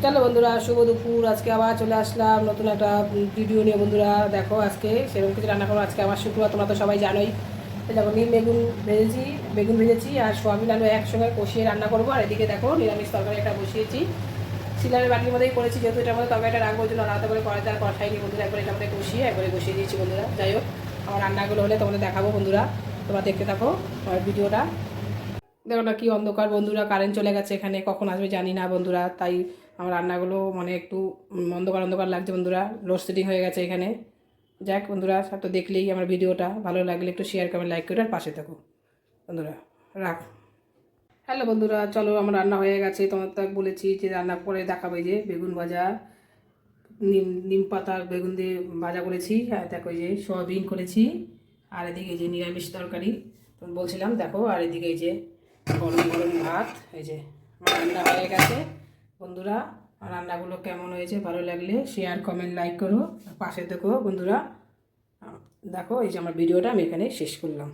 চলো বন্ধুরা, শুভ দুপুর। আজকে আবার চলে আসলাম নতুন একটা ভিডিও নিয়ে। বন্ধুরা দেখো, আজকে সেরকম কিছু রান্না করবো। আজকে আমার শুক্রবার, তোমরা তো সবাই জানোই। দেখো, বেগুন ভেজেছি আর সোয়াবিন আলু একসঙ্গে কষিয়ে রান্না করবো। আর এদিকে দেখো, নিরামিষ তরকারি একটা বসিয়েছি। সিলারের বাটির মধ্যেই করেছি, যেহেতু এটার মধ্যে তরকারিটা রাখবো, ওই জন্য আলাদা করে কড়াইতে আর কষাইনি বন্ধুরা। একবার এটার মধ্যে কষিয়ে একবারে বসিয়ে দিয়েছি বন্ধুরা। যাই হোক, আমার রান্নাগুলো হলে তোমাদের দেখাবো বন্ধুরা। তোমরা দেখতে থাকো আমার ভিডিওটা। দেখো না কি অন্ধকার বন্ধুরা, কারেন্ট চলে গেছে, এখানে কখন আসবে জানি না বন্ধুরা। তাই আমার রান্নাগুলো মানে একটু অন্ধকার অন্ধকার লাগছে বন্ধুরা। লোডশেডিং হয়ে গেছে এখানে। যাক বন্ধুরা, সব তো দেখলেই আমার ভিডিওটা ভালো লাগলে একটু শেয়ার করবেন, লাইক করে আর পাশে থাকো বন্ধুরা। রাখ। হ্যালো বন্ধুরা, চলো আমার রান্না হয়ে গেছে। তোমার তো বলেছি যে রান্না করে দেখাবে, যে বেগুন ভাজা, নিম পাতার বেগুন দিয়ে ভাজা করেছি। আর দেখো, এই যে সয়াবিন করেছি। আর এদিকে এই যে নিরামিষ তরকারি বলছিলাম, দেখো। আর এদিকে এই যে গরম গরম ভাত। এই যে আমার রান্না হয়ে গেছে বন্ধুরা। রান্নাগুলো কেমন হয়েছে ভালো লাগলে শেয়ার, কমেন্ট, লাইক করো, পাশে থেকো বন্ধুরা। দেখো, এই যে আমার ভিডিওটা আমি এখানে শেষ করলাম।